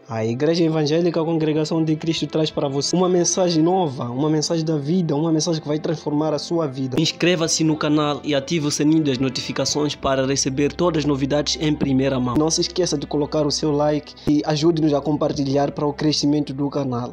A Igreja Evangélica Congregação de Cristo traz para você uma mensagem nova, uma mensagem da vida, uma mensagem que vai transformar a sua vida. Inscreva-se no canal e ative o sininho das notificações para receber todas as novidades em primeira mão. Não se esqueça de colocar o seu like e ajude-nos a compartilhar para o crescimento do canal.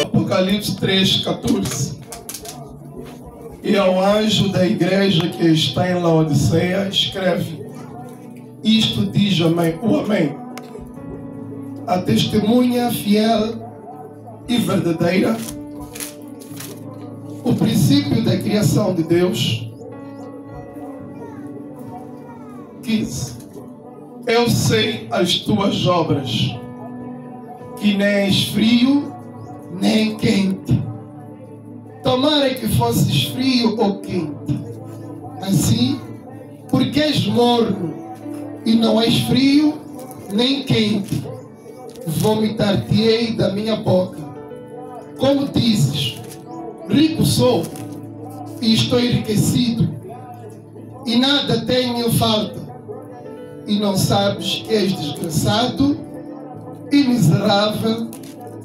Apocalipse 3:14. E ao anjo da igreja que está em Laodiceia escreve: isto diz o Amém, a testemunha fiel e verdadeira, o princípio da criação de Deus. 15. Eu sei as tuas obras, que nem és frio nem quente. Tomara que fosses frio ou quente. Assim, porque és morno e não és frio nem quente, vomitar-te-ei da minha boca. Como dizes, rico sou e estou enriquecido, e nada tenho falta, e não sabes que és desgraçado e miserável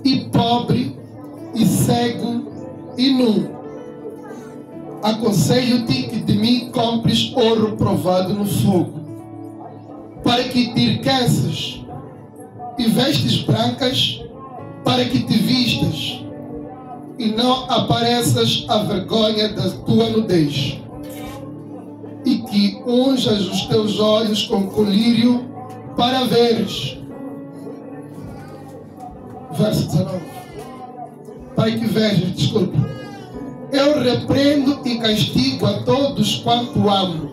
e pobre e cego e nu. Aconselho-te que de mim compres ouro provado no fogo, para que te enriqueças, e vestes brancas para que te vistas, e não apareças a vergonha da tua nudez, e que unjas os teus olhos com colírio para veres. Verso 19. Para que vejas, desculpe. Eu repreendo e castigo a todos quanto amo.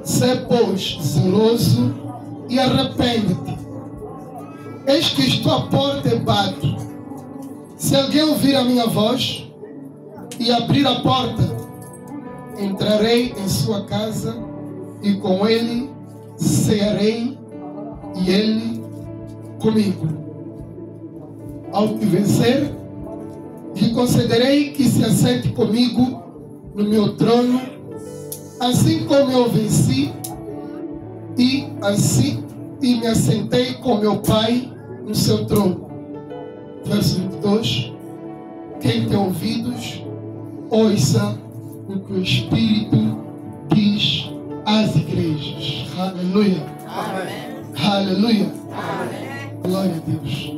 Sê, pois, zeloso e arrepende-te. Eis que estou à porta e bato. Se alguém ouvir a minha voz e abrir a porta, entrarei em sua casa e com ele cearei e ele comigo. Ao que vencer, lhe concederei que se assente comigo no meu trono, assim como eu venci e me assentei com meu Pai no seu trono. Verso 22. Quem tem ouvidos, ouça o que o Espírito diz às igrejas. Aleluia. Amém. Aleluia. Amém. Glória a Deus.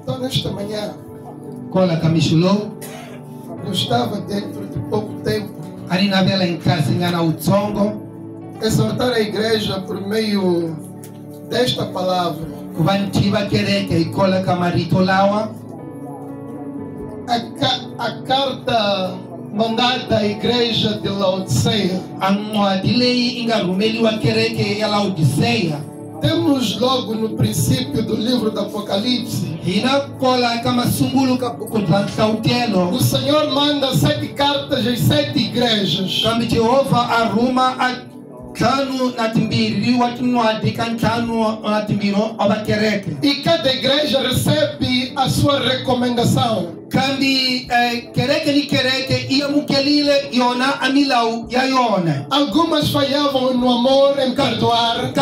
Então, nesta manhã, eu estava dentro de pouco tempo exortar a igreja por meio desta palavra. A carta mandada à igreja de Laodiceia. Temos logo no princípio do livro do Apocalipse, o Senhor manda 7 cartas às 7 igrejas. E cada igreja recebe a sua recomendação. Algumas falhavam no amor, em perdoar.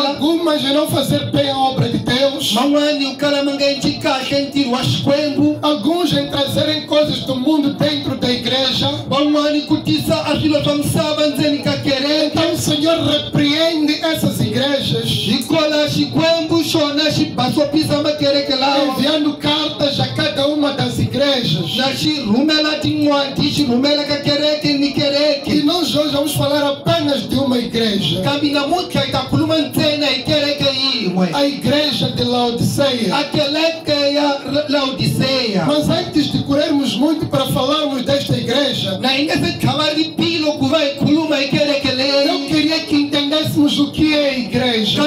Algumas em não fazer bem a obra de Deus. Alguns em trazerem coisas do mundo dentro da igreja. Então o Senhor repreende essas igrejas, enviando cartas a cada uma das igrejas. E nós hoje vamos falar apenas de uma igreja. a igreja de Laodiceia. Mas antes de corrermos muito para falarmos desta igreja, eu queria que entendêssemos o que é a igreja.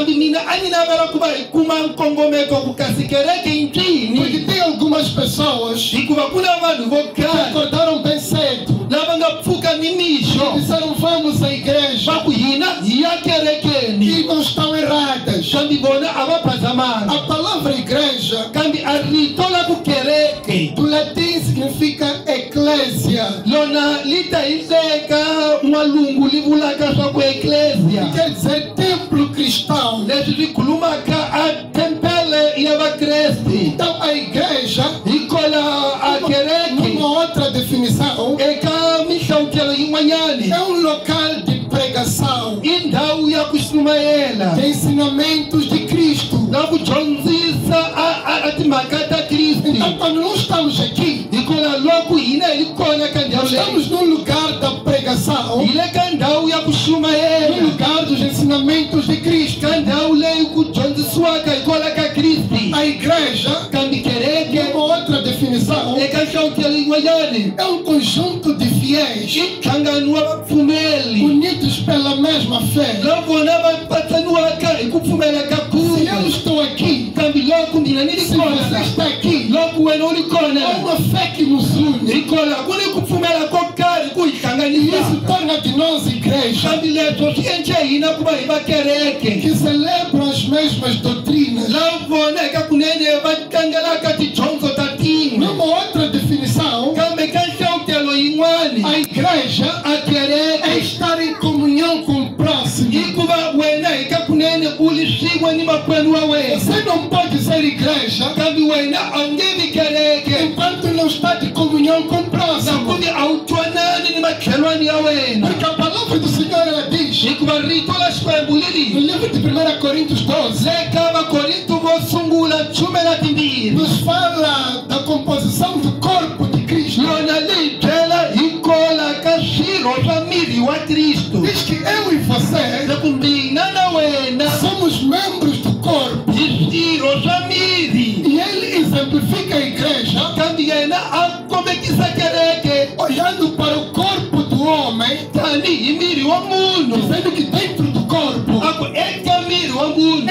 Porque tem algumas pessoas que acordaram bem cedo e disseram vamos à igreja e não estão erradas. A palavra igreja do latim significa eclésia. Quer dizer templo cristão. Então a igreja, numa outra definição, é um local de pregação, de ensinamentos de Cristo. Então quando nós estamos aqui, nós estamos no lugar da pregação, no lugar dos ensinamentos de Cristo. A igreja, numa outra definição, é um conjunto de fiéis unidos pela mesma fé. Se eu estou aqui, se você está aqui, é uma fé que nos une. E isso torna de nós igreja que celebram as mesmas doutrinas. Numa outra definição, a igreja é estar em comunhão com o próximo. Você não pode ser igreja enquanto não está de comunhão com o próximo. Porque a palavra do Senhor ela diz no livro de 1 Coríntios 12, nos fala da composição do corpo de Cristo. Diz que eu e você somos membros do corpo. E ele exemplifica a igreja olhando para o corpo do homem, dizendo que dentro do corpo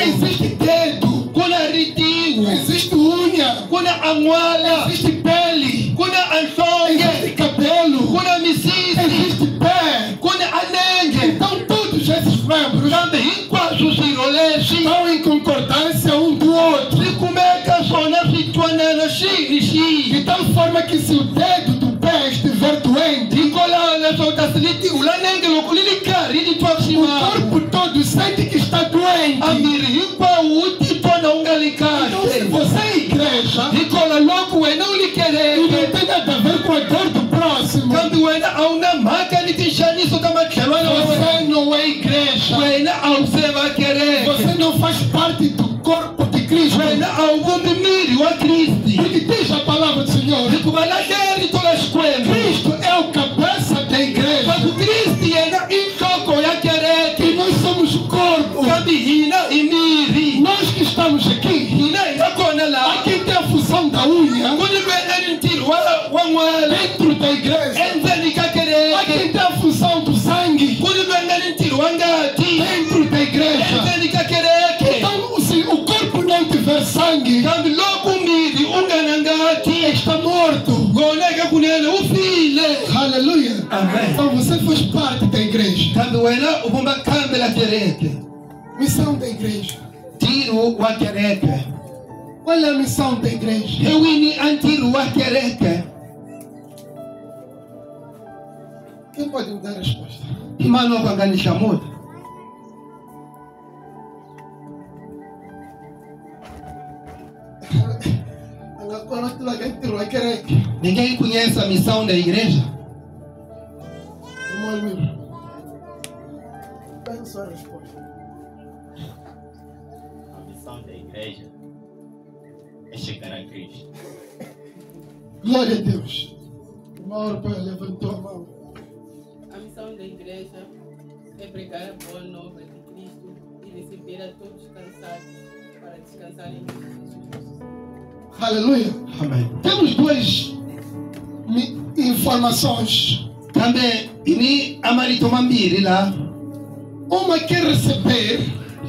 existe dedo, existe unha, existe pele, existe cabelo, existe pé. Então todos esses membros estão em concordância um do outro, de tal forma que se o dedo do pé estiver doente, o corpo todo sente que está doente. Então se você é igreja e não tem nada a ver com a dor do próximo, você não é igreja. Você não faz parte do corpo de Cristo. Porque diz a palavra do Senhor, Cristo é o cabeça da igreja e nós somos o corpo. Nós que estamos aqui, aqui tem a função da unha dentro da igreja, aqui tem a função do sangue dentro da igreja. Então se o corpo não tiver sangue, está morto. Aleluia. Amém. Então você faz parte da igreja. Missão da igreja. Qual é a missão da igreja? Quem pode me dar a resposta? Ninguém conhece a missão da igreja? Irmão Almir, dá a sua resposta. A missão da igreja é chegar a Cristo. Glória a Deus. O irmão Europeu levantou a mão. A missão da igreja é pregar a boa nova de Cristo e receber a todos cansados para descansar em Deus. Aleluia. Amém. Temos duas informações. Também, ini amarito mambiri lá. Uma quer receber.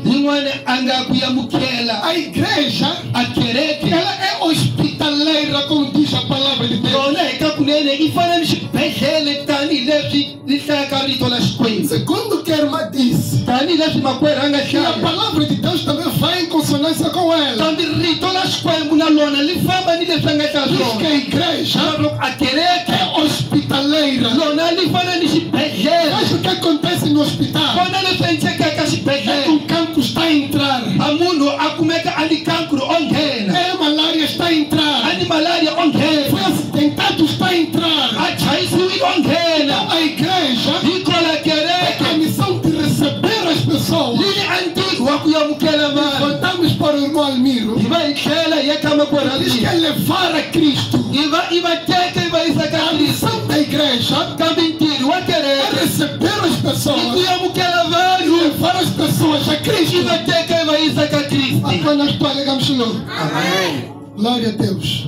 Lingwane anga kuyamukela. A igreja, A kereke. ela é hospitaleira, como diz a palavra de Deus. Yona ikakunene ifana nishibhedlele tani leswi lihlakarito la xikwembu. Segundo que a irmã disse, Tani leswi makwerhu anga que a hlaya. palavra de Deus também vai em consonância com ela. Kambe rito la xikwembu na lona li famba ni leswi anga hlaya Diz que swona. a igreja Loko a kereke é hospitaleira. lona li fana ni xibedlele. Mas o que acontece no hospital? Kona leswi endlekaka É que xibedlele. o cancro está a entrar. A munhu a kumeka a ni cancro o nghena. É a malária está a entrar. A ni malaria o nghena. Foi acidentado, está a entrar. A chayisiwi o nghena. A igreja Ikola tem kereke. a missão de receber as pessoas. Lili antiki wa kuyamukela vanhu. Voltamos para o irmão Almiro. Iva itlhela yeka makwerhu Diz que é Almiro. levar a Cristo. Iva teka iva yisa ka A Kristo. missão da igreja Kambe ntirho wa é kereke receber as i pessoas kuyamukela e vanhu. levar as pessoas a Cristo. Iva teka iva yisa ka Kristo. Agora nós pregamos Shalom. Amém. Glória a Deus.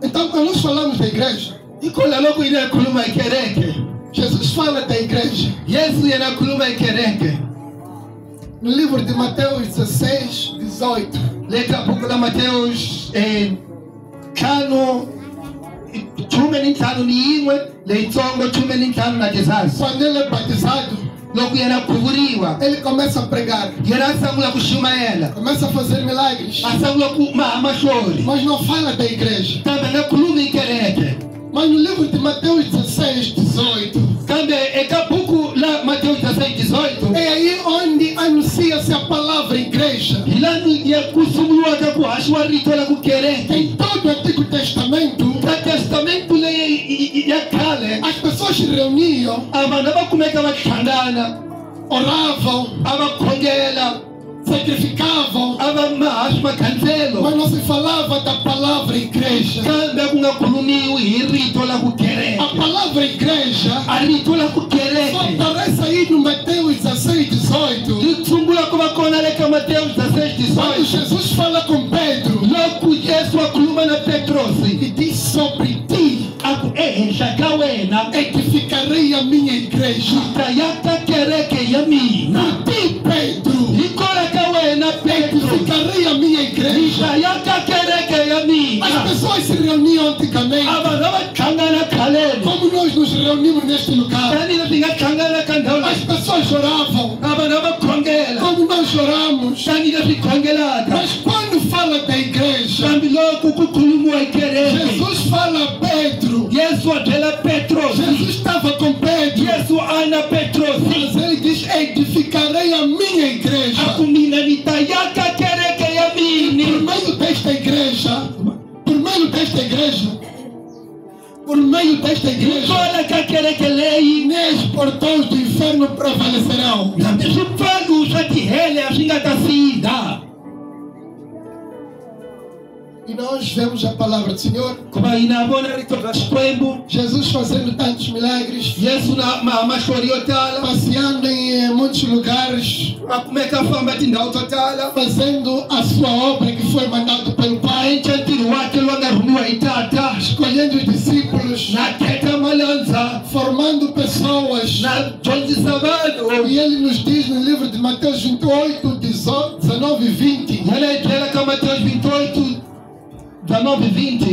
Então, quando nós falamos da igreja, Ikola loko ina khuluma hi kereke. Jesus fala da igreja. Yesu yena khuluma hi kereke. No livro de Mateus 16, 18. Leka buku la Mateus 15 ni yin'we leyitsongo 15 na tisazi. Quando ele é batizado, Loko yena khuvuriwa ele começa a pregar, yena a sungula ku xumayela. começa a fazer milagres, A sungula ku maha mahlori. mas não fala da igreja. Kambe nga khulumi hi kereke. Mas no livro de Mateus 16, 18, Kambe eka buku la Mateus 16:18 é aí onde anuncia-se a palavra igreja. hi lani ya ku sunguriwaka ku haxiwa rito la ku kereke. Em todo o Antigo Testamento, Ka testamento leyi ya khale as pessoas se reuniam, a vanhu a va kumeka va hlangana, oravam, a va khongela, sacrificavam, a va maha swi makhanselo. mas não se falava da palavra igreja. Kambe ku nga khulumiwi hi rito la ku A kereke. palavra igreja A rito la ku só kereke aparece aí no Mateus 16, 18. li tshungula ku va kona le ka Mateus Quando 16:18. Jesus fala com Pedro Loko Yesu a khuluma na Petrosi e diz sobre ti a ku ehenhla ka wena edificarei a minha igreja. ta yaka kereke ya mina. Por ti, Pedro, Hikola ka wena Petro edificarei a minha igreja. ta yaka kereke ya As mina. pessoas se reuniam antigamente, A vanhu a va hlangana khaleni como nós nos reunimos neste lugar. tanihileswi hi nga hlangana ka ndhawu As leyi. pessoas oravam, A vanhu a va khongela como nós oramos. tanihileswi hi khongelaka. Mas quando fala da igreja, Kambe loko ku khulumiwa hi kereke, Jesus fala a Pedro. Yesu a byela Petrosi. Jesus estava com Pedro, Yesu a na Petrosi mas ele diz: edificarei a minha a igreja. ku mina ni ta yaka kereke ya Por mini. meio desta igreja, por meio desta igreja, por meio desta igreja, Hikola ka kereke leyi nem os portões do inferno prevalecerão. hambi swipfalo swa tihele a swi nga ta sindza. E nós vemos a palavra do Senhor, Ku va hina vona rito ra Xikwembu, Jesus fazendo tantos milagres, Yesu na maha mahlori yo tala, passeando em muitos lugares, a kumeka a famba tindhawu to tala, fazendo a sua obra que foi mandado pelo a Pai, endla ntirho wake lowu nga rhumiwa hi tata, escolhendo os discípulos, na khetha malandza, formando pessoas. na dyondzisa vanhu. E ele nos diz no livro de Mateus 28, 19 e 20, Ya le byela ka Mateus 28:19-20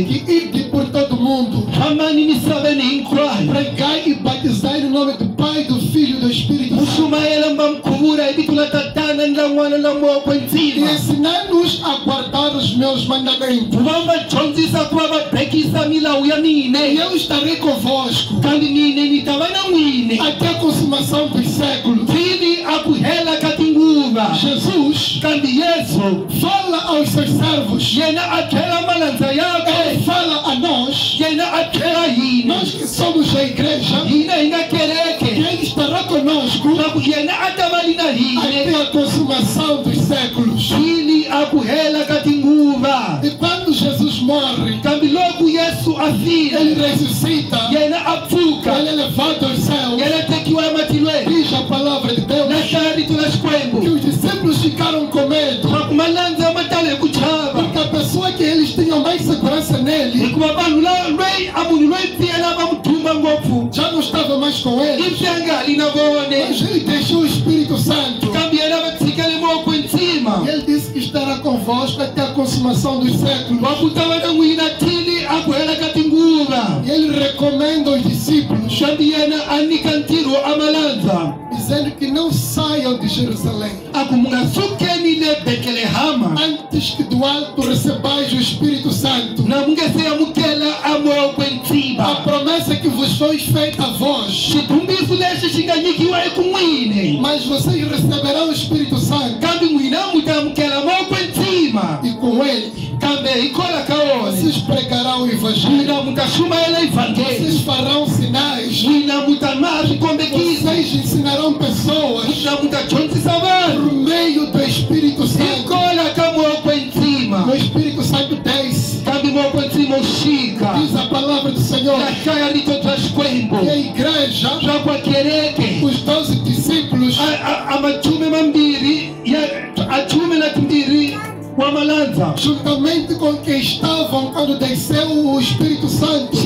que ide por todo mundo, fambani misaveni hinkwayo, pregai e batizai no nome do Pai, do Filho e do Espírito mu Santo, xumayela mi va mi khuvula hi vito la tatana ni la n'wana na moya e kwetsima, ensinai-nos a guardar os meus mandamentos. ku va mi va dyondzisa ku va va bekisa milawu ya E mine. eu estarei convosco Kambe mine ni ta va na n'wini até a consumação dos séculos. tini a ku hela ka tinguva. Jesus Kambe Yesu fala aos seus servos, yena a byela malandza ele yakwe, fala a nós, yena a byela hina, nós que somos a igreja, hina hi nga que kereke, ele estará conosco swa ku yena a ta va li na até hina a consumação dos séculos. tini a ku hela ka tinguva. E quando Jesus morre, Kambe loko Yesu a ele file, ressuscita, yena a pfuka, ele é levado aos céus. yena tekiwa ematilweni, Diz a palavra de Deus na hlaya rito la que Xikwembu os discípulos ficaram com medo. makumalanza matale kuchaba Porque a pessoa que eles tinham mais segurança nele kuba bantu lwe amuntu lwepiyela bamuthumba ngofu já não estava mais com eles. imhlanga linabone Mas ele deixou o Espírito Santo. kambi yena batsikele moko enzima E ele disse que estará convosco até a consumação dos séculos. wakutavana n'wina thili akuhela ka tinguva E ele recomenda aos discípulos, kambi yena a nyika ntirho amalandza dizendo que não saiam de Jerusalém aku mu nga sukeni le betelehama antes que do alto recebais o Espírito Santo. na mu nge se amukela a moya kwenzima A promessa que vos foi feita a vós. xithumbiso lexi xi nga nyikiwa eku n'wini Mas vocês receberão o Espírito Santo kambe n'wina mu ta amukela moya kwenzima e com ele kambe hikola ka wona vocês pregarão o Evangelho. n'wina mu ta xumayela ivhangeli Vocês farão sinais. n'wina mu ta nwa swikombekisa Vocês ensinarão pessoas n'wina mu ta dyondzisa vanhu por meio do Espírito Santo. hikola ka moya kwenzima O Espírito Santo desce. kambe moya kwenzima wu xika Diz a palavra do Senhor ya hlaya rito bya xikwembu que a igreja, swa kwa kereke os 12 discípulos, a machume mambirhi ya a chume na timbirhi wa malandza juntamente com quem estavam quando desceu o Espírito Santo,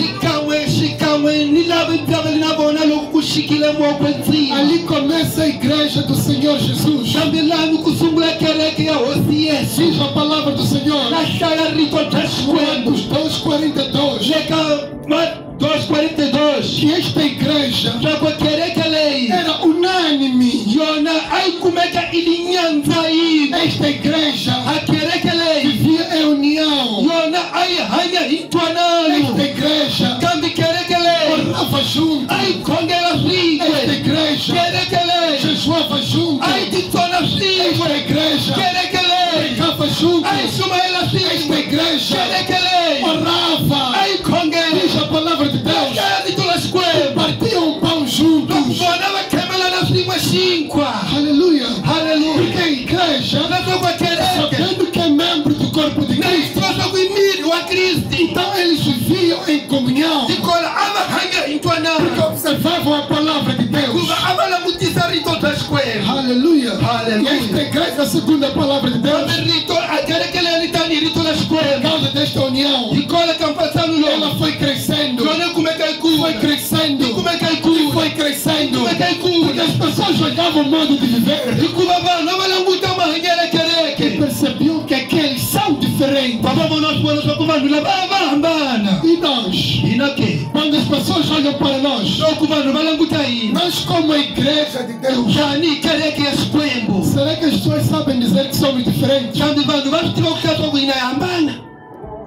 xikan'we ni lava ndzaveli na vona loko ku xikile moya kwenzima ali começa a igreja do Senhor Jesus. kambe lani ku sungula kereke ya hosi yesu Diz a palavra do Senhor, na hlaya rito bya xikwembu Romanos 2:42, le ka ma 2:42 que esta igreja swa ku kereke leyi era unânime. yona a yi kumeka i li nyandza yin'we Esta igreja a kereke leyi vivia em união. yona a yi hanya hi ntwanano Esta igreja kambe kereke leyi orava junto. a yi khongela Esta swin'we igreja kereke leyi jejuava junto. a yi titsona Esta swin'we igreja kereke leyi pregava junto. a yi xumayela Esta swin'we igreja kereke leyi orava. a yi khongela Diz a palavra de Deus. hlaya rito la xikwembu Partiam pão juntos. vona va khemelana swin'we xinkwa Aleluia. haleluya Porque a igreja, leswaku a kereke sabendo que é membro do corpo de na yi Cristo, tiva swa ku i miri wa kristi então eles viviam em comunhão. tikona a va hanya hi Porque ntwanano observavam a palavra de Deus. kuva a va langutisa rito bya xikwembu Aleluia. Aleluia. E esta igreja, segundo a palavra de Deus, kambe rito a kereke leyi ri tanihi rito la por xikwembu causa desta união, hikola ka mpatsano ela lowu foi crescendo. yona yi kumeka yi Foi kula crescendo. yi kumeka yi E kula foi crescendo. yi kumeka yi Porque kula as pessoas olhavam o modo de viver hikuva vanhu a va languta mahanyele e kereke percebiam que aqueles são diferentes. va va vona swi vona swa ku vanhu lava a va hambana E nós, hina ke quando as pessoas olham para nós, loko vanhu va languta hina nós como a igreja de Deus, tanihi kereke ya xikwembu será que as pessoas sabem dizer que somos diferentes? kambe vanhu va swi tiva ku hlaya swa ku hina hi hambana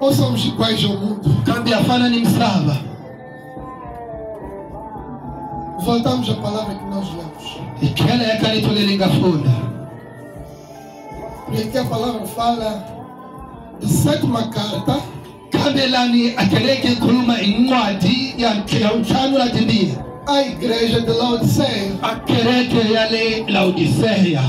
Ou somos iguais ao mundo? kambe ha fana ni misava Voltamos à palavra que nós lemos. hi tlhela eka rito leri nga funda Porque aqui a palavra fala de sétima carta kambe lani a kereke yi khuluma hi ncwadi ya ntlhanu na timbirhi à igreja de Laodiceia. a kereke ya le laodiseya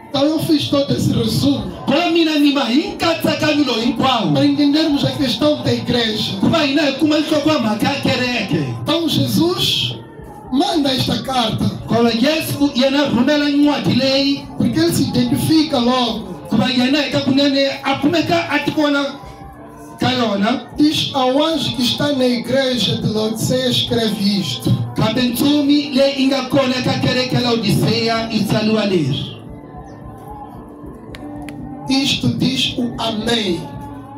Então eu fiz todo esse resumo kona mina ni ma hi nkatsakanyo lowu hinkwawo para entendermos a questão da igreja. ku va hina hi kuma nhloko ya mhaka ya kereke Então Jesus manda esta carta kova yesu yena rhumela ncwadi leyi porque ele se identifica logo. ku va yena eka kunene a kumeka a tivona ka yona Diz ao anjo que está na igreja de Laodiceia, escreve isto. kambe ntsumi leyi yi nga kona eka kereke ya laodiseya yi tsaliwa leswi Isto diz o Amém,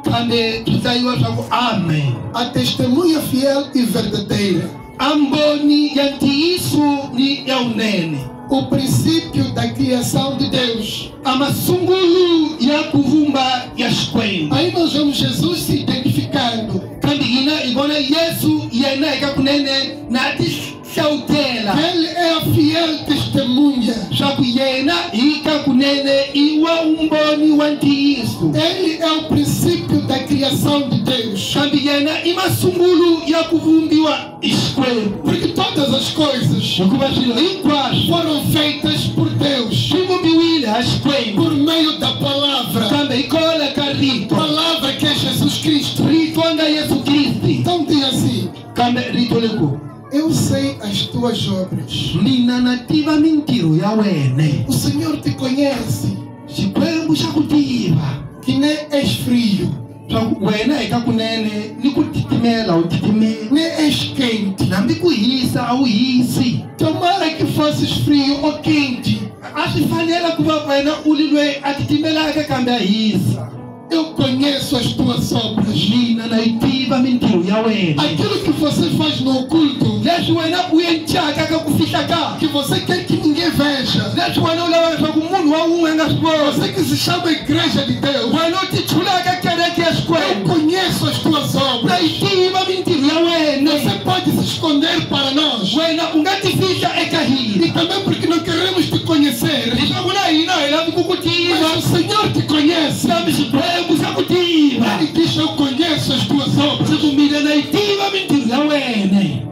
kambe swi tsayiwa swa ku amen a testemunha fiel e verdadeira, amboni ya ntiyiso ni ya unene o princípio da criação de Deus. a masungulu ya ku vumba ya xikwembu Aí nós vemos Jesus se identificando. kambe hina hi vona yesu yena eka kunene na tihlawutela Ele é a fiel testemunha. swa ku yena hi ka kunene i wa umboni wa ntiyiso Ele é o princípio da criação de Deus. kambe yena i masungulu ya ku vumbiwa hi xikwembu Porque todas as coisas hikuva swilo hinkwaswo foram feitas por Deus, swi vumbiwile ha xikwembu por meio da palavra. kambe hikola ka rito Palavra que é Jesus Cristo. rito nga yesu kristi Então diz assim: kambe rito leku eu sei as tuas obras. mina na tiva mintirho ya wena. O Senhor te conhece, Xikwembu xa ku tiva que nem és frio, swa ku wena eka kunene ni ku titimela u titimela, nem és quente. nambi ku hisa a wu hisi. Tomara que fosses frio ou quente. A swi fanela ku va wena u li loyi a titimelaka kambe a hisa. Eu conheço as tuas obras. Mina na yi tiva mintirho ya wena. Aquilo que você faz no oculto, Leswi wena u endlaka ka ku fihla ka, que você quer que ninguém veja. leswi wena u lavaka swa ku munhu wa wun'we a nga swi voni. Você que se chama Igreja de Deus. Wena u ti chulaka kereke ya Eu Xikwembu. conheço as tuas Na obras. yi tiva mintirho ya wena. Você pode se esconder para nós. Wena u nga ti fihla eka hina. E também porque não queremos te conhecer. Leswaku na hina hi lavi ku ku Mas tiva. o Senhor te conhece. Kambe Xikwembu xa ku tiva. Ele diz: eu conheço as tuas obras. Siku mina na yi tiva mintirho ya wena.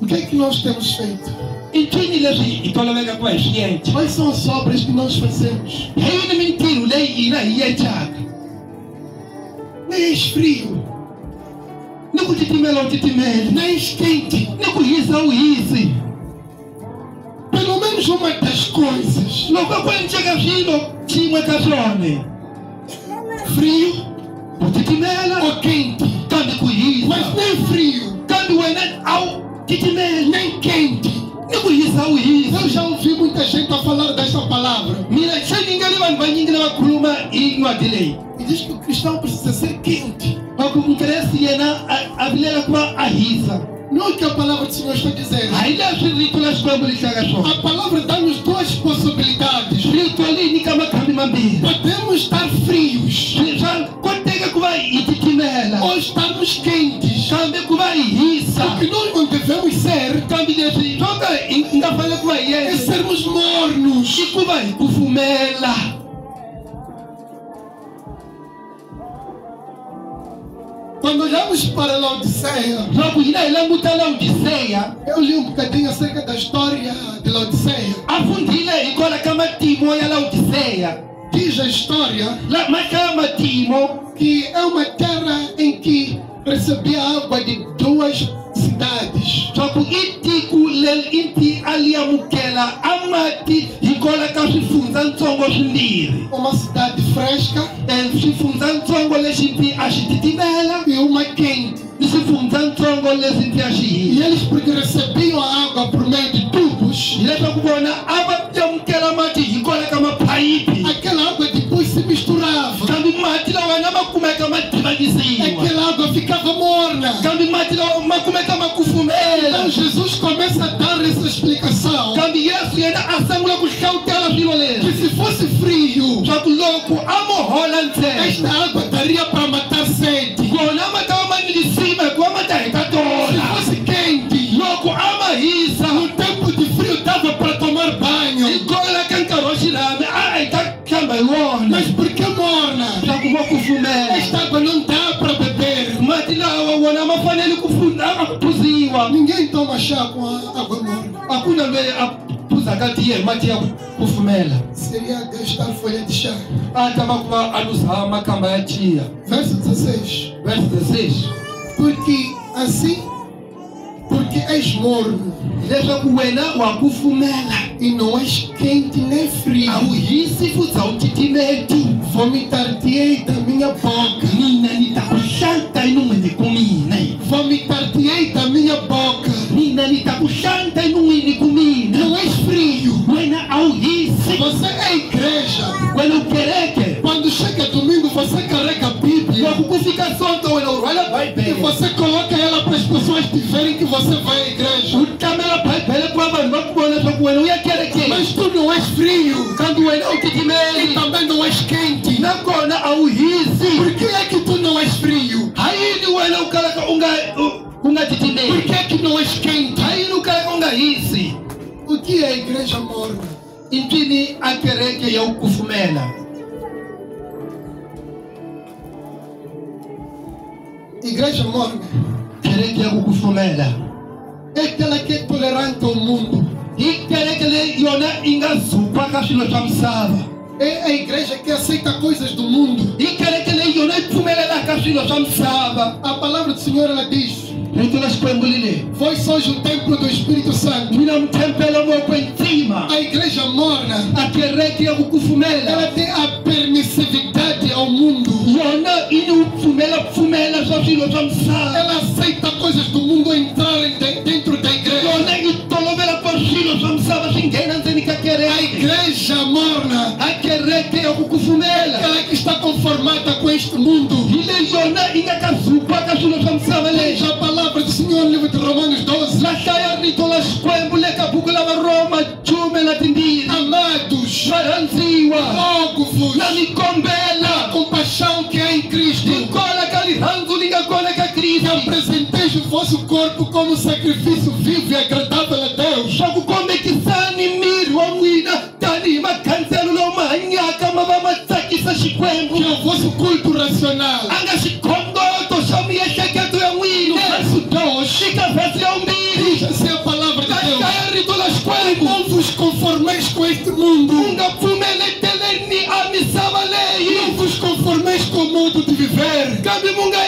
O que é que nós temos feito? I ncini leswi hi toloveka ku va hi swi endla. Quais são as obras que nós fazemos? Hi yini mintirho leyi hina hi yi endlaka? Nem és frio, Ni ku titimela u titimela, nem és quente. ni ku hisa u hisi. Pelo menos uma das coisas. Loko ku endleka swilo xin'we ka swona, Frio u titimela ou quente. kambe ku hisa. Mas nem frio, Kambe wena a wu titimela, nem quente. ni ku hisa u Eu hisa. já ouvi muita gente a falar desta palavra. Mina xa nyingeli vanhu vanyingi lava khuluma hi n'wadi leyi. E diz que o cristão precisa ser quente. Va ku mukreste yena a vilela ku va a hisa. Não é o que a palavra do Senhor está dizendo. Hayi leswi rito la Xikwembu li hlaka swona. A palavra dá-nos duas possibilidades. Rito li nyika makhambi mambirhi. Podemos estar frios Swa koteka ku va hi titimela ou estarmos quentes. kambe ku va hi hisa. O que nós não devemos ser Kambe leswi swo ka hi nga fanele ku va hi é endla sermos mornos. i ku va hi kufumela. Quando olhamos para Laodiceia, Swa ku hina hi languta Laodiceya, eu li um bocadinho acerca da história de Laodiceia. a fundhile hikwalaho ka matimo ya Laodiceya. Diz a história Ma hlaya matimo que é uma terra em que recebia água de duas cidades. swa ku i tiko leri i ti a li amukela a mati hikwalaho ka swifundzatsongo swimbirhi. Uma cidade fresca Swifundzatsongo leswi ti a xi titimela e uma quente. ni swifundzatsongo leswi ti a xi E hisa. eles, porque recebiam a água por meio de tubos, Hileswaku vona a va amukela mati hikwalaho ka maphayiphi, aquela água depois se misturava. kambe mati lawa na ma kumeka ma divanisiwa, Aquela água ficava morna. kambe mati lawa ma kumeka ma Então kufumela. Jesus começa a dar essa explicação. Kambe Yesu yena a sungula ku hlavutela swilo Que leswi se fosse frio, swa ku loko a mo hola ntsena esta água daria para matar sede. kona ma ta va ma nilisima hikuva ma ta heta Se tona. fosse quente, Loko a ma hisa no tempo de frio dava para tomar banho. hikwalaho ka nkarhi wa xirhami a hi ta hlamba hi wona Mas por que morna? swa ku va kufumela. Esta água não dá para beber. Mati lawa wona ma fanele ku phuziwa. Ninguém toma chá com a água morna. A ku na loyi a phuzaka tiye hi mati ya ku kufumela. Seria gastar folha de chá. A ta va ku va a luza makamba ya tiya. Verso 16. Verse 16. Porque assim, porque és morno Hileswaku wena wa kufumela e não és quente nem frio, a wu hisi futhi a wu titimeti. vomitar-te-ei da minha boca. Mina ni ta ku hlanta enon'wini ku mina. Vomitar-te-ei da minha boca. Mina ni ta ku hlanta enon'wini ku mina. Não és frio. Wena a wu hisi. Você é igreja. Wena u kereke. Quando chega domingo, você carrega a Bíblia Loko ku fika sonto wena u rhwala e Bibele. você coloca ela para as pessoas te verem que você vai à igreja. U tlamela Bibele ku va vanhu va ku vona leswaku wena u ya kerekeni. Mas tu não és frio Kambe wena u e titimeli. também não és quente. Nakona a wu hisi. Por que é que tu não és frio? Hayini wena u kalaka u nga Por titimeli. que é que não és quente? Hayini u kalaka u nga hisi. O que é a igreja morna? I ncini a kereke ya ku kufumela. Igreja morna Kereke ya ku kufumela é aquela que é tolerante ao mundo. hi kereke leyi yona yi nga zukwa ka swilo swa misava. É a igreja que aceita coisas do mundo. Hi kereke leyi yona ipfumelela ka swilo swa misava. A palavra do Senhor, ela diz: Rito la Xikwembu lile. vós sois o templo do Espírito Santo. Mina mtempelo mo kwenzima. A igreja morna, A kereke ya kukufumela. ela tem a permissividade ao mundo. Yona ini upfumela swa swilo swa misava. Ela aceita coisas do mundo entrarem dentro da igreja. Yona itolovela kwa swilo swa misava swi nghena ndzeni ka A kereke. igreja morna, A kereke ya kukufumela. ela que está conformada com este mundo. Ile yona inga kazupa ka swilo swa misava Veja leswi. a palavra do Senhor no livro de Romanos 12. La hlaya rito la Xikwembu le ka buku la Varoma 12. Amados, Varhandziwa. rogo-vos Na mikombela. a compaixão que há em Cristo, Nkola ka lirhandzu li nga kona ka que Kristo. apresenteis o vosso corpo como sacrifício vivo e agradável a Deus. Swa ku kombekisani miri wa n'wina tanihi makhanselo lama hanyaka ma va ma tsakisa Xikwembu. Que é o vosso culto racional. A nga xikhongoto xa miehleketo ya n'wina. Verso 2, Eka vhesi ya vumbirhi. diz assim a palavra de La Deus: hlaya rito la Xikwembu. não vos conformeis com este mundo, U nga pfumeleteleni a misava não leyi. vos conformeis com o modo de viver, Kambe mu nga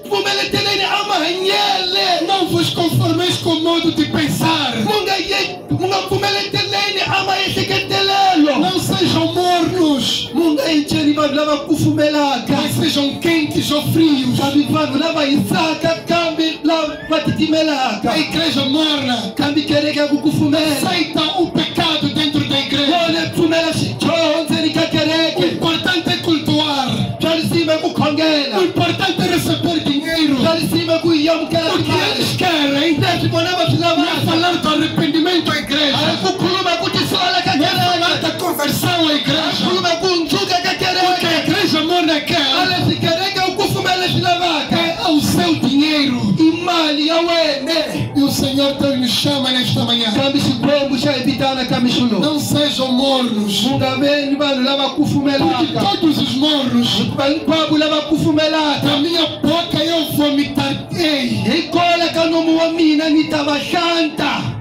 pfumeleteleni a mahanyele. não vos conformeis com o modo de pensar. Mu nga pfumeleteleni a maehleketelelo. Não sejam mornos, Mu nga enceni vanhu lava kufumelaka. mas sejam quentes ou frios. Kambe vanhu lava hisaka kambe lava titimelaka. A igreja morna Kambe kereke ya ku kufumela. aceita o pecado dentro da igreja. Yona pfumela xichoho ndzeni ka O kereke. importante é cultuar. Swa risima i ku O khongela. importante é receber dinheiro. Swa risima i ku hi amukela O que eles querem leswi vona va swi não é lavaka. falar do arrependimento à A hi igreja, ku khuluma ku tisola ka não é falar kereke. da conversão à A hi igreja. khuluma ku hundzuka ka O que a kereke. igreja morna A quer leswi kereke u kufumela leswi lavaka. é o seu dinheiro. I mali ya wena. E o Senhor Deus nos chama nesta manhã. Kambe Xikwembu xa hi vitana ka mixulo. Não sejam mornos, Mu nga veni vanhu lava porque kufumelaka. todos os mornos, Hikuva hinkwavo lava kufumelaka. da minha boca eu vomitarei. Hikola ka nomu wa mina ni ta va hlanta.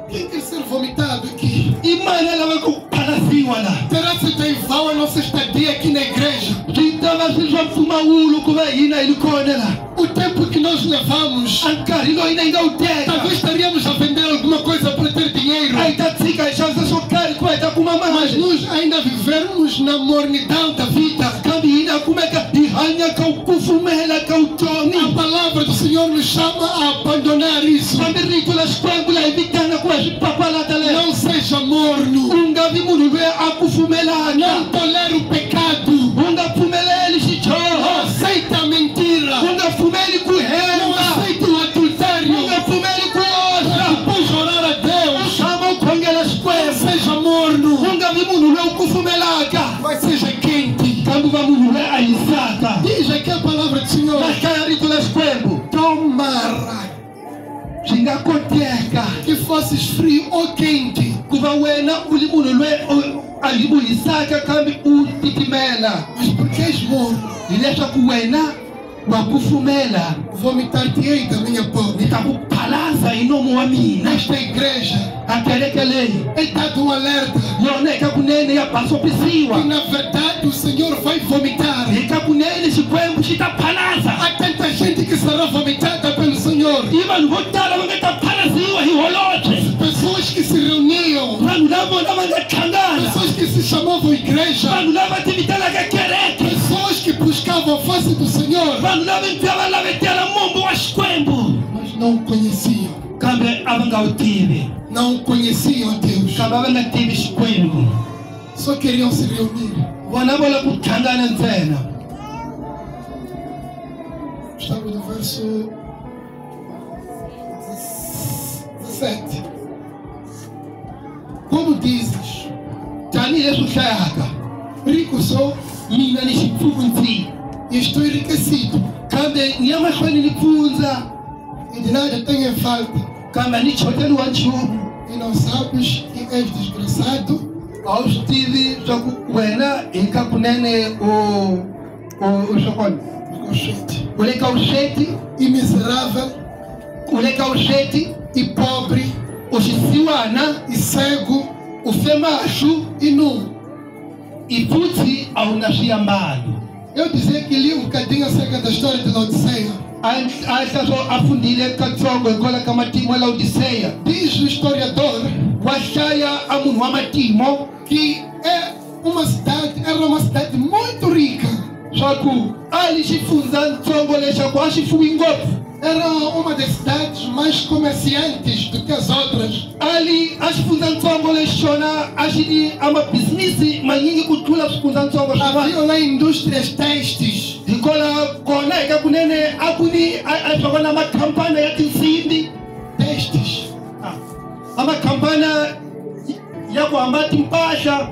Quem quer ser vomitado aqui? I mani lava ku phalasiwa la. Terá sido em vão a nossa estadia aqui na igreja. Swi ta va swi swa mpfumawulo ku va hina hi li kona la. O tempo que nós levamos, A nkarhi lowu hina hi nga wu talvez teka. estaríamos a vender alguma coisa para ter dinheiro. A hi ta tshika hi xavisa swo karhi ku va hi ta kuma Mas mali. nós ainda vivermos na mornidão da vida. Kambe hina kumeka hi hanya ka wu kufumela ka A vutomi. palavra do Senhor nos chama a abandonar isso. Kambe rito la Xikwembu la hi vitana ku va swi papalata leswi. Não seja morno. U nga vi munhu loyi a kufumelaka. Não tolere o pecado. U nga pfumeleli Não xichoho. aceita a mentira. U nga pfumeli ku Não hemba. aceita o adultério. U nga pfumeli ku osha. Depois orar a Deus. Tshama u khongela Não Xikwembu. seja morno. U nga vi munhu loyi u kufumelaka. Mas seja quente. Kambe va munhu loyi a hisaka. Diz aqui a palavra do Senhor. Va hlaya rito la Xikwembu. Tomara Swi nga koteka que fosses frio ou quente. ku va wena u li munhu loyi u hisaka kambe u titimela. Mas porque és morno, Hi leswaku wena wa kufumela. vomitar-te-ei da minha boca. Ni ta ku phalasa hi nomu wa mina. Nesta igreja A kereke leyi é dado um alerta yona eka kunene ya que basopisiwa. na verdade o Senhor vai vomitar. Eka kunene Xikwembu xi ta phalasa. Há tanta gente que será vomitada pelo Senhor. I vanhu vo tala va nga ta phalasiwa hi holobye. Pessoas que se reuniam, Vanhu lava vona va nga hlangana. pessoas que se chamavam igreja, Vanhu lava ti vitanaka kereke. pessoas que buscavam a face do Senhor, Vanhu lava mpya va lavetela mombo wa Xikwembu. mas não o conheciam. Kambe a va nga wu tivi. Não conheciam Deus. Kambe a va nga tivi Xikwembu. Só queriam se reunir. Vona va la ku hlangana ntsena. Estava no verso 17. Como dizes, Tanihi leswi u hlayaka. rico sou Mina ni xipfupfunsi. e estou enriquecido, Kambe ni ya mahlweni ni pfundza. e de nada tenho em falta. Kambe a ni choteliwa nchumu. E não sabes que és desgraçado, A wu swi tivi swa ku wena eka kunene u swakona. ricochete, U le ka vusweti. e miserável, U le ka vusweti. e pobre, U xisiwana. e cego, U fe mahlu. e nu. I futsi a wu na swiyambalo. Eu dizia que li um bocadinho acerca da história de Laodiceia. Essa só afundile katsongo enkola kamatimo la Odisseia. Diz o historiador Washaya amun wamatimo que era uma cidade muito rica. shaku ali shifunza ntsongo lesha kwa shifuwi ngofu. Era uma das cidades mais comerciantes do que as outras. Ali ashifunza ntsongo leshona ashidi ama business manyingi kutula shifunza ntsongo shava. Havia lá indústrias textis. Dikola kona ikakunene akuni ashokona makampana ya tinsimbi Textis. amakampana ya kuambati mpasha.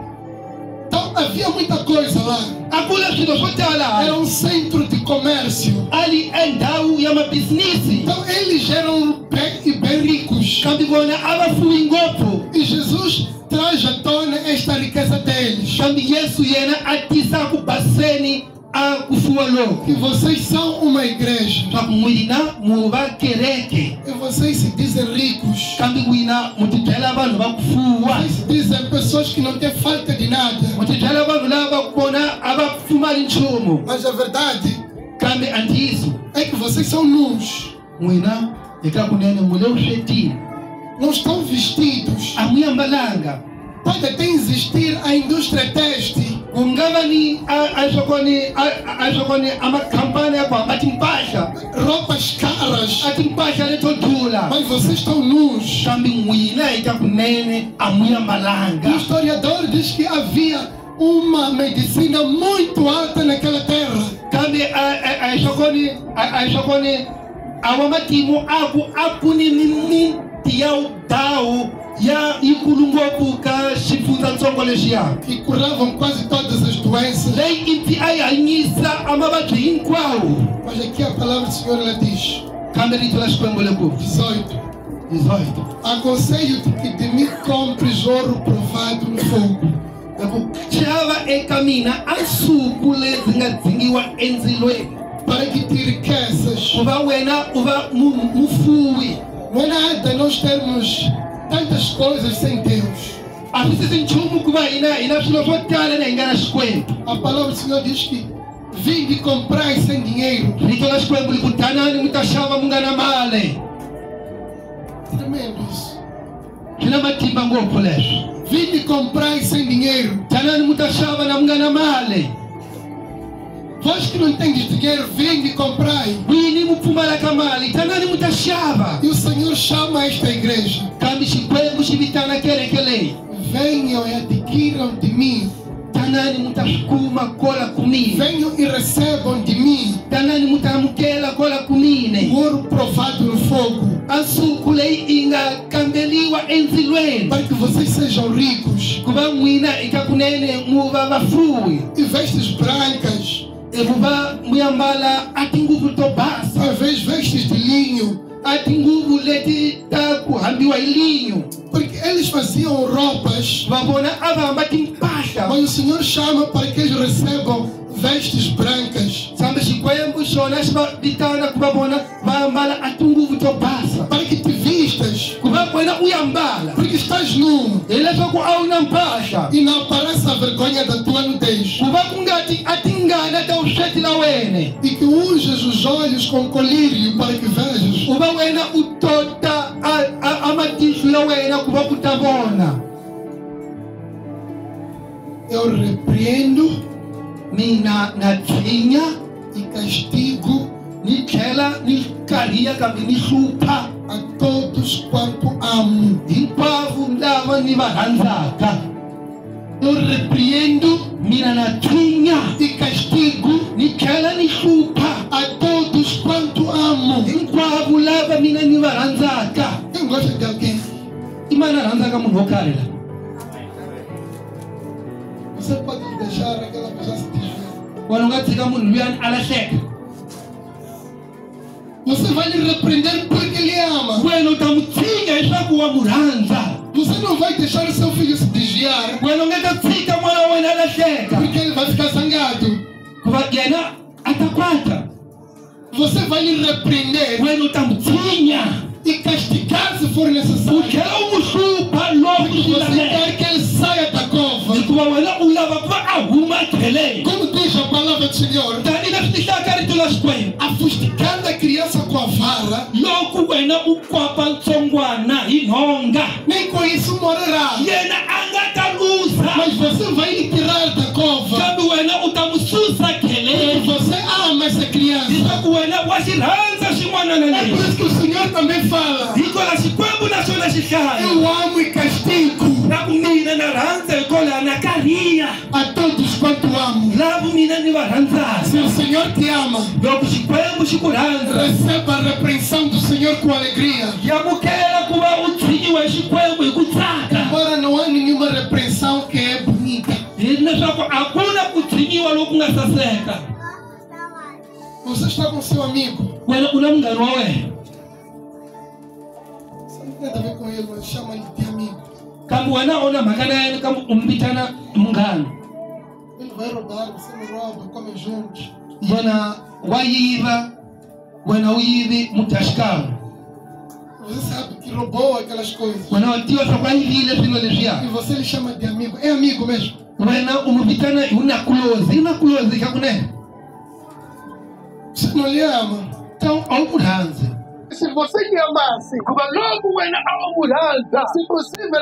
Então havia muita coisa lá. Akula swilo swote ala. Era um centro de comércio. Ali endau ya mabizinisi. Então eles eram bem ricos. Kambi bona abafuwi ngofu. E Jesus traz à tona esta riqueza deles. Kambi Yesu yena atisa kubaseni akufuwa lo. Que vocês são uma igreja. Mwina muba kereke. E vocês se dizem ricos. Kambi wina mutitela abantu bakufuwa. Vocês se dizem pessoas que não têm falta de nada. Mutitela abantu laba kubona abafumali nchumu. Mas a verdade Kambi antizo. é que vocês são nus. Mwina ikakunene muleu sheti. Não estão vestidos. Amuyambalanga. Pode até existir a indústria têxtil. Kungavani ashokoni amakampani yako amatimpasha Roupas caras. atimpasha letodula Mas vocês estão nus. kambi mwina itakunene amuyambalanga. O historiador diz que havia uma medicina muito alta naquela terra. Kambi ashokoni awamatimu aku apuni mimiti ya udau ya ikulungopu ka shifunza ntsongo leshiya. Que curavam quase todas as doenças. Lei inti ayanyisa amabati hinkwawo. Mas aqui a palavra do Senhor ela diz, Kambi lito la shikwembo leku 18: 18. Aconselho-te que de mim compres ouro provado no fogo. Chava ekamina asuku lezingadzingiwa enzilweni. Para que te enriqueças. Uva wena uva mufuwi. Não é nada nós termos tantas coisas sem Deus. Afisisi nchumu kuva ina swilo swo tala na ingana xikwembu. A palavra do Senhor diz que vinde e comprai sem dinheiro. Rito la xikwembu likutanani mutashava mungana male. Tremendo isso. Xina matimba ngopfu leswo. Vinde e comprai sem dinheiro. Tanani mutashava na mungana male. Vós que não tendes dinheiro, vinde e comprai. Wini mupfumalaka mali tanani mutashava. E o Senhor chama esta igreja. Kambi xikwembu xivitana kereke leyi. Venham e adquiram de mim. Tanani mutashikuma kola kumine. Venham e recebam de mim Tanani mutamukela kola kumine. o ouro provado no fogo. Asuku leyi inga kambeliwa enzilweni. Para que vocês sejam ricos. Kuva mwina ikakunene muva vafuwi. E vestes brancas. Evuva muyambala ati nguvu tobasa. Ao invés vestes de linho. Ati nguvu leti takuhambiwa ilinho. Porque eles faziam roupas. Vavona avamba timpasha. Mas o Senhor chama para que eles recebam vestes brancas. Sambe xikwembu xona xivavitana kuvavona vambala ati nguvu tobasa. Para que te vistas. Kuva wena uyambala. Porque estás nu. Hileswaku auna mpasha. E não aparece a vergonha da tua nudez. Kuva kungati atingana ta usweti la wene. E que unjas os olhos com colírio para que vejas. Kuva wena utota amatishu la wena kuva kutavona. Eu repreendo Mina natsinya e castigo ni chela ni karia kambi ni supa. a todos quanto amo. Hinkwavu lava ni varandzaka. Eu repreendo Mina natsinya e castigo ni chela ni supa. a todos quanto amo. Hinkwavu lava mina ni varandzaka. Quem gosta de alguém? Imana randzaka munhu wo karhi la. Você pode deixar aquela pessoa se desviar. Wena u nga tshika munhu luyani a lahleka. Você vai lhe repreender porque ele ama. Wena u ta n'wi tshinya leswaku wa n'wi rhandza. Você não vai deixar o seu filho se desviar Wena u nga ta tshika n'wana wa wena a lahleka. porque ele vai ficar zangado. Ku va yena a ta kwata. Você vai lhe repreender Wena u ta n'wi tshinya. e castigar se for U necessário. tlhela u n'wi hlupha loko Porque swi você laveka. quer que ele saia da cova. Hikuva Como diz a palavra do Senhor, a fustigada criança com a vara, nem com isso morrerá. Mas você vai lhe tirar da cova. Você ama essa criança. É por isso que o Senhor também fala: eu amo e castigo a todos quanto amo. Se o Senhor te ama, receba a repreensão do Senhor com alegria. Embora não há nenhuma repreensão que é bonita. Você está com seu amigo. Você não tem nada a ver com ele, mas chama ele de amigo. Ele vai roubar, você não rouba, come juntos. Você sabe que roubou aquelas coisas. E você lhe chama de amigo. É amigo mesmo. Você não lhe ama. Se você lhe amasse, se possível,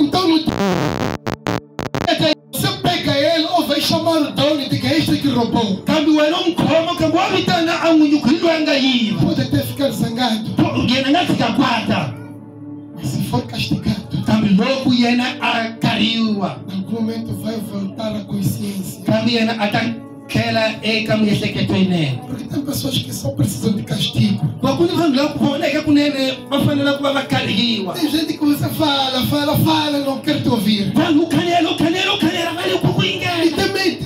então você pega ele ou vai chamar o dono e diga: este que roubou. Pode até ficar zangado, mas se for castigado, em algum momento vai voltar a consciência. Porque tem pessoas que só precisam de castigo. Tem gente que você fala, não quer te ouvir.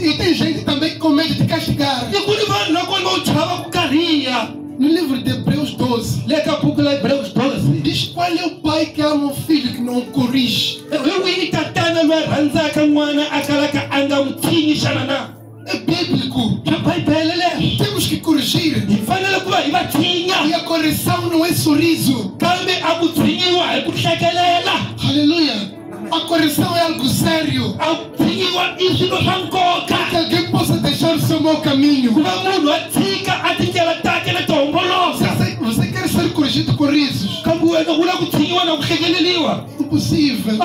E tem gente também que com medo de castigar. No livro de Hebreus 12, diz: qual é o pai que ama o filho que não o corrige? É bíblico. Temos que corrigir. E a correção não é sorriso. Aleluia. A correção é algo sério. Que alguém possa deixar o seu mau caminho. Você quer ser corrigido com risos? Impossível.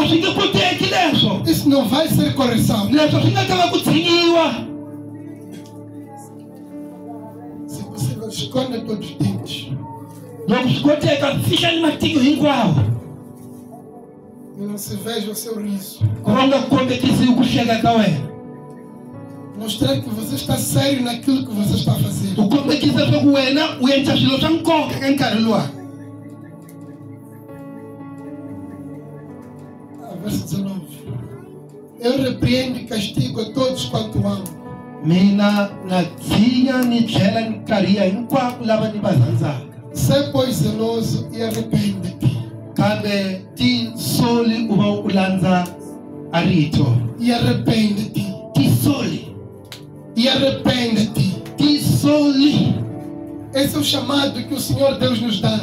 Isso não vai ser correção. Se possível, esconda todos os dentes. E não se veja o seu riso. Mostrar que você está sério naquilo que você está fazendo. Verso 19. Eu repreendo e castigo a todos quanto amo. Sê, pois, zeloso e arrepende-te. E arrepende-te. E arrepende-te. Esse é o chamado que o Senhor Deus nos dá.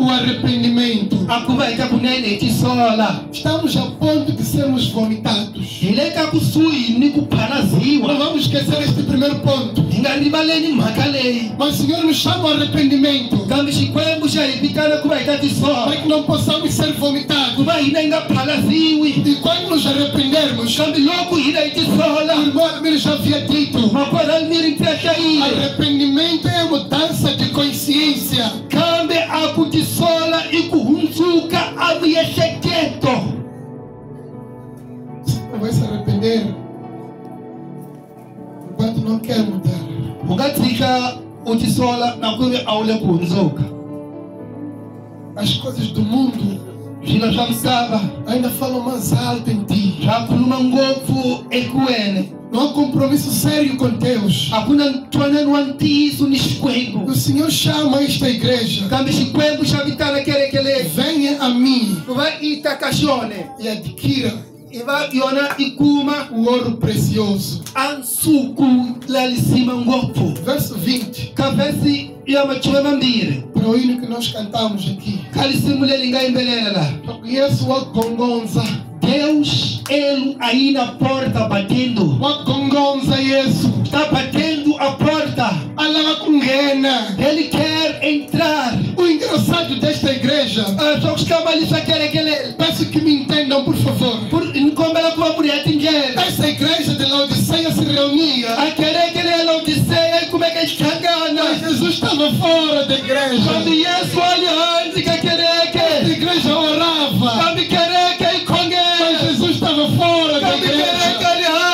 O arrependimento. Estamos a ponto de sermos vomitados. Não vamos esquecer este primeiro ponto. Mas o Senhor nos chama ao arrependimento, para que não possamos ser vomitados. E quando nos arrependermos, o irmão Amir já havia dito, arrependimento é a mudança de consciência. Você não vai se arrepender enquanto não quer mudar. As coisas do mundo ainda falam mais alto em ti. Não há compromisso sério com Deus. O Senhor chama esta igreja: venha a mim iva itakashone e adquira iva yona ikuma o ouro precioso. ansuku lalisima ngopfu. Verso 20. Kavesi ya machuwe mambire Para o hino que nós cantamos aqui. kalisimu lelinga imbelela la. Yesu wagongonza. Deus ele aí na porta batendo. Wagongonza Yesu. Está batendo a porta. Alava kungena. Ele quer entrar. O engraçado desta igreja, Só que está ali só quer aquele. peço que me entendam por favor. Como ela com a mulher tinha. Essa igreja de Laodiceia se reunia, A querer ela Odisseia como é que está mas ganhando. Jesus estava fora da Quando igreja. Jesus olha antes que querer A que. igreja orava, Quando querer que mas congue. Jesus estava fora da Quando querer igreja. que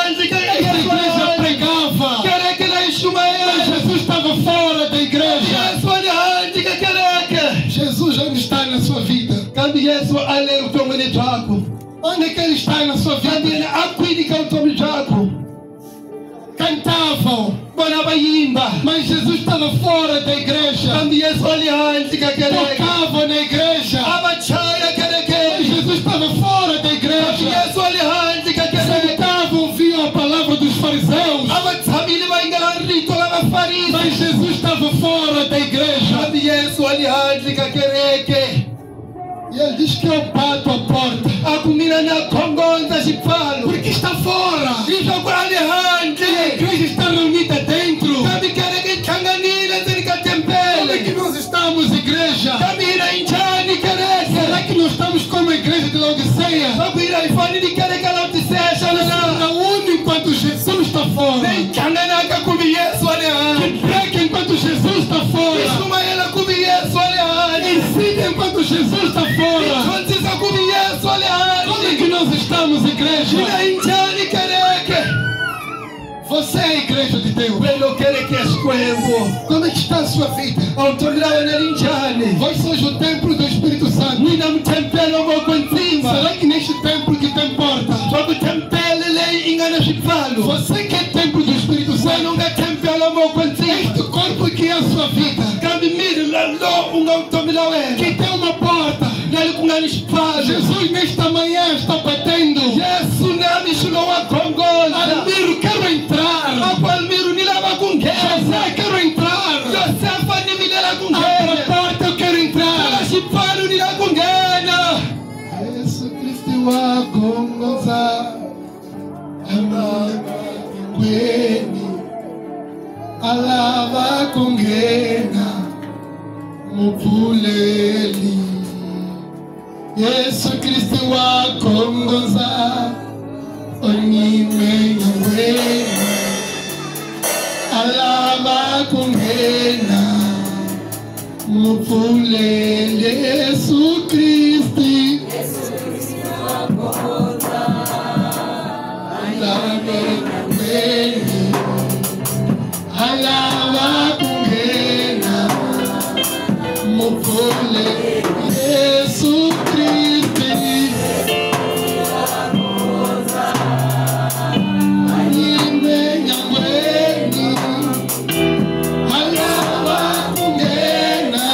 antes que Essa igreja pregava, querer que ele mas Ismael. Jesus estava fora da igreja. Jesus olha antes que querer que. Jesus onde está na sua vida? Quando Jesus olha o teu de Jaco. Onde é que ele está na sua Quando vida? ele acuide com o teu de Jaco. Cantavam, Bora imba. mas Jesus estava fora da igreja. Quando Jesus olha antes que querer. Tocavam na igreja, Abachaya querer que. mas Jesus estava fora da igreja. Jesus olha antes que querer. Sentavam, ouviam a palavra dos fariseus, Abatamile vai enganar rito lá na farinha. mas Jesus estava fora da igreja. Quando Jesus olha antes que querer que. E ele diz que eu bato a porta, A comida na congonza se fala. porque está fora. Isso olha A antes. igreja está reunida dentro. Kami querer que changanila zerika Como é que tempele. nós estamos, igreja? Kamira inchani querer. Será que nós estamos como a igreja de Laodiceia? Kamira ifani de querer que ela te seja lá. Reúne enquanto Jesus está fora. Vem changanaka kumi Jesus olha antes. Prega enquanto Jesus está fora. Isuma ela kumi Jesus olha antes. Ensina enquanto Jesus está fora. Francisca kumi Jesus olha Onde é antes. que nós estamos, igreja? Ina inchani querer que. Você é a igreja de Deus. Pelo querer que escolhemos. Como é que está a sua vida? Autoridade na inchani. Vós sois o templo do Espírito Santo. Nina mtempelo mo contima. Será que neste templo que tem porta? Só que tempele lei engana se falo. Você que é templo do Espírito Você Santo. não quer tempelo mo contima. Este corpo que é a sua vida, Cabe mir lá um automilão é. que tem uma porta. Nele com a espalha. Jesus nesta manhã está batendo. Jesus na missão a congola. Almiro, quero entrar. Palmiro ni lava com guerra. José, quero entrar. José fani mi dela com Abra a guerra. porta, eu quero entrar. Se paro ni lá com guerra. Yesu Kristo wagongoza amagweni alava kungena mupuleli. Yesu Kristo wagongoza onimenywe alava kungena mupuleli. Yesu Kristo alava kungena mupule Yesu Kristo nimenyangweni alava kungena.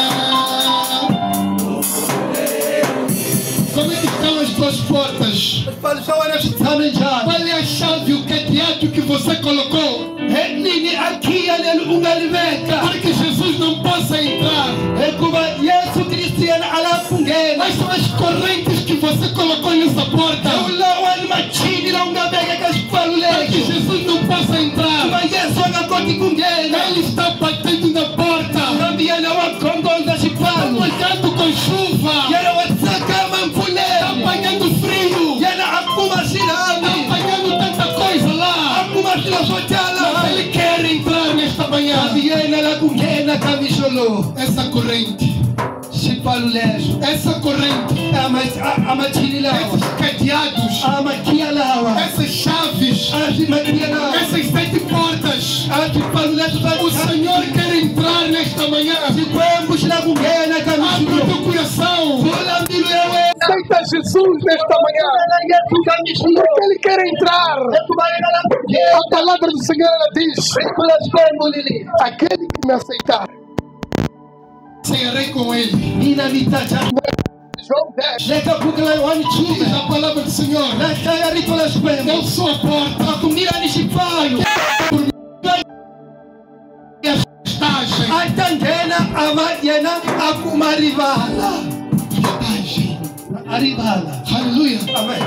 Como é que estão as tuas portas? Falo só olha se sabe já. Qual é a chave, o cadeado que você colocou Nini aqui alel ungaliveka. para que Jesus não possa entrar? Ekuba Yesu Cristiano ala kungena. Quais são as correntes que você colocou nessa porta Ula wal machini la ungabeka kaspalu para que leki. Jesus não possa entrar? Kuba Yesu agakoti kungena. Ele está batendo na porta, Kambia na wakongonza está sipalu. molhando com chuva, Yana watsaka manfule. está apanhando frio, Yana akuma está sinami. apanhando tanta coisa lá. Akuma silosotala. Mas ele quer entrar nesta manhã. Kabiena la kungena kamisolo. Essa corrente, Sipalu leso. essa corrente, Amachini lawa. esses cadeados, Amakia lawa. essas chaves, Asimakia lawa. essas 7 portas, Asipalu leso. o Senhor quer entrar nesta manhã. Sikwembu la kungena Abre o kamisolo. teu coração. Kola mbilu yawe. Aceita Jesus nesta manhã. Porque Ele quer entrar. A palavra do Senhor ela diz: aquele que me aceitar, cearei com Ele. João 10. Leka bukla wani Diz chume. a palavra do Senhor. Leka ya rito la Eu shkwembo. sou a porta. Akumira ni shipayo. Estagem. Atangena amayena akumarivala. Estagem. Arivala. Aleluia. Amen.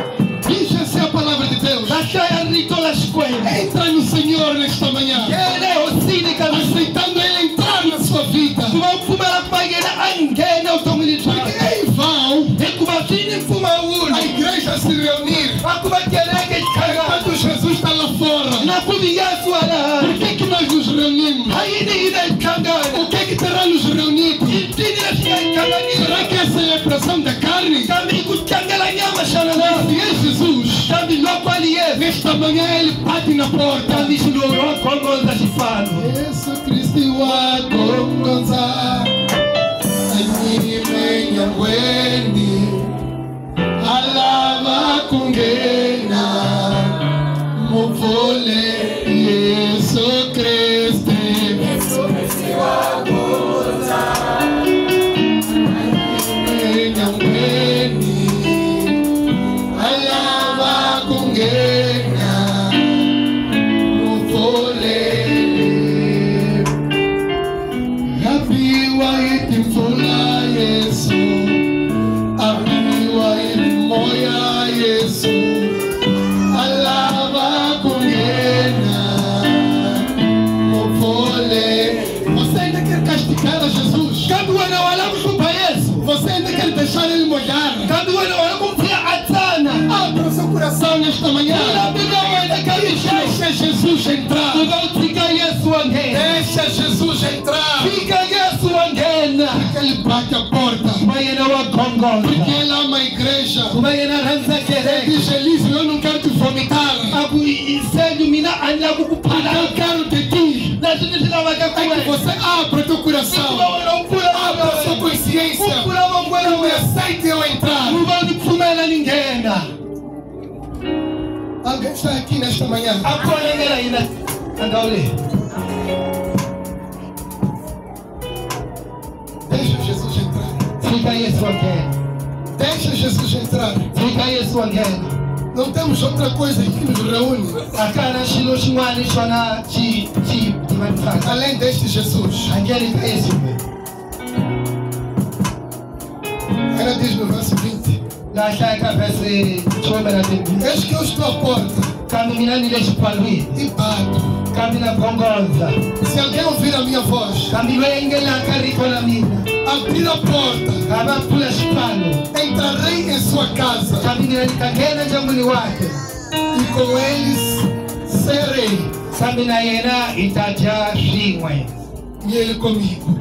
Diz essa é a palavra de Deus. Leka ya rito la shkwembo. Entra no Senhor nesta manhã. Yene osini kabisa. Aceitando Ele entrar na sua vida. Kumafumara pagena angena utomilitwa. Porque em vão Ekubatini mfuma a ulu. igreja se reunir. Akubakeleke kaga. Enquanto Jesus está lá fora. Nakubi Yesu ala. Por que nós nos reunimos? Haini ina kangana. O que terá nos reunido? Intini na siya kangani. Será que essa é a pressão da carne? Kami kuchangala nyama shanana. Se é Jesus, Kami loko ali Yesu. nesta manhã Ele bate na porta. Kami shuloro kongo za shifano. Yesu Kristo wagongoza anyime nyangweni alava kungena muvole Yesu Kristo anyime nyangweni alava kungena muvole Abiwa itimfula Yesu Abiwa itimoya Yesu Alava kungena Mofole Você ainda quer castigar a Jesus? Kami wana wala kupa Yesu. Você ainda quer deixar Ele molhar? Kami wana wala kumfia atana. Abra o seu coração nesta manhã. Kulabiga wenda kabisha. Deixa Jesus entrar. Kubautika Yesu angena. Deixa Jesus entrar. Fika Yesu angena. Ele bate a porta. Kubayena wa kongo. Porque Ele ama a igreja. Kubayena ranza kereke. Diz Elísio, eu não quero te vomitar. Aku isenyu mina anya kukupala. Eu quero de ti. Nasini sila waka É que kuwe. você abra teu coração. Kubawana mpula Abra sua consciência. Mpula wangwela Não we. aceite eu entrar. Kubani kufumela ningena. Alguém está aqui nesta manhã. Akona ngela ina. Angaule. Deixa Jesus entrar. Fika Yesu angena. Deixa Jesus entrar. Fika Yesu angena. Não temos outra coisa que nos reúne Akana shilo shingwani shona chi manifaka. além deste Jesus. Angeli ka Yesu. Ela diz no verso 20: La shaka verse chome na tembi. Eis que eu estou à porta Kami mina nile shipalwi. e bato. Kami na kongoza. Se alguém ouvir a minha voz, Kami wenge la kariko na mina. abrir a porta, Kama pula shipalo. entrarei em sua casa Kami nile nikagena jamuni wake. e com eles serei Kami na yena itaja shingwe. e ele comigo.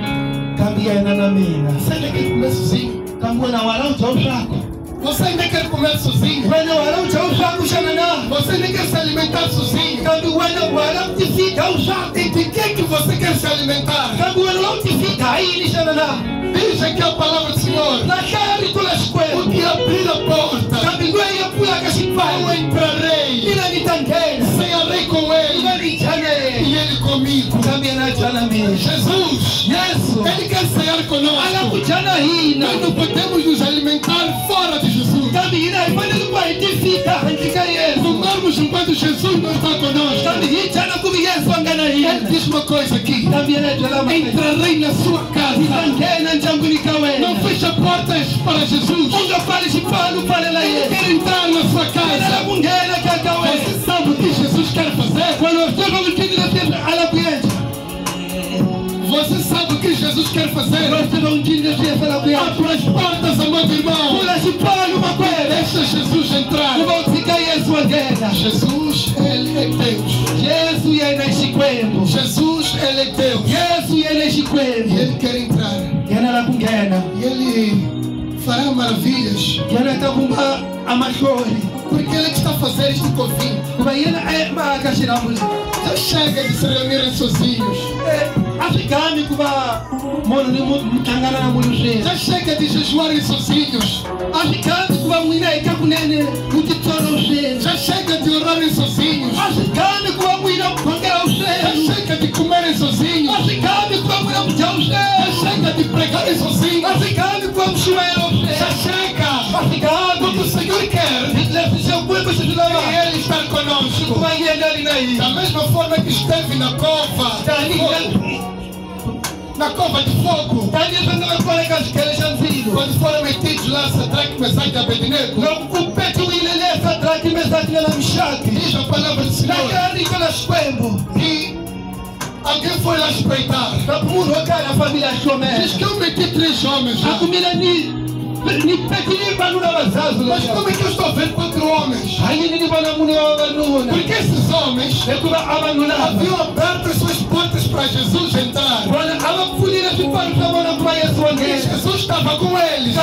Kami yena na mina. Você ainda quer comer sozinho? Kami na wala uchau shako. Você ainda quer comer sozinho? Wena wala uchau shako shanana. Você ainda quer se alimentar sozinho? Kami wena wala utifika ushako. E de quem que você quer se alimentar? Kami wena utifika hii shanana. Diz aqui a palavra do Senhor. Na shari tula O shkwema. que abrir a porta, Kami wena pula eu kashipalo. entrarei, Mina nitangena. cearei com ele Mina nitane. e ele comigo. Kami anajana mina. Jesus, Yesu. ele quer cear conosco. Anakujana hii na. Nós não podemos nos alimentar fora de Jesus. Kami ina ifanye kwa itifika handika Yesu. Comermos enquanto Jesus não está conosco. Kami hii chana kubi Yesu angana hii. Ele diz uma coisa aqui: Kami anajana mina. entrarei na sua casa. Nitangena njanguni kawe. Não fecha portas para Jesus. Munga pale shipalo pale la Ele Yesu. quer entrar na sua Kala casa. mungena kakawe. Você sabe o que Jesus quer fazer? Quando eu chego no time da tenda, ala piente. Você sabe o que Jesus quer fazer? Nós temos um time da tenda, ala piente. Abra as portas, amado irmão. Pula shipalo uma coisa. Deixa Jesus entrar. Não vou ficar Yesu angena. Jesus, Ele é Deus. Yesu yena shikwembo. Jesus, Ele é Deus. Yesu yena E shikwembo. Ele quer entrar. Yena la kungena. E Ele fará maravilhas. Yena takumba amashori. Porque Ele está a fazer este convite. Kuba yena maakashiramu. Já chega de se reunirem sozinhos. Afrikani kuba mono ni mutangana na mulushe. Já chega de jejuarem sozinhos. Afrikani kuba mwina ikakunene mutitoro ushe. Já chega de orarem sozinhos. Afrikani kuba mwina mkongera ushe. Já chega de comerem sozinhos. Afrikani kuba mwina mcha ushe. Já chega de pregarem sozinhos. Afrikani kuba mshuwero ushe. Já chega Porque o Senhor quer Ele estar conosco. Da mesma forma que esteve na cova de fogo, quando foram metidos lá, Sadraque, Mesaque e Abednego, diz a palavra do Senhor que alguém foi lá espreitar. Diz que eu meti 3 homens lá. Mas como é que eu estou vendo 4 homens? Porque esses homens haviam aberto as suas portas para Jesus entrar. E Jesus estava com eles.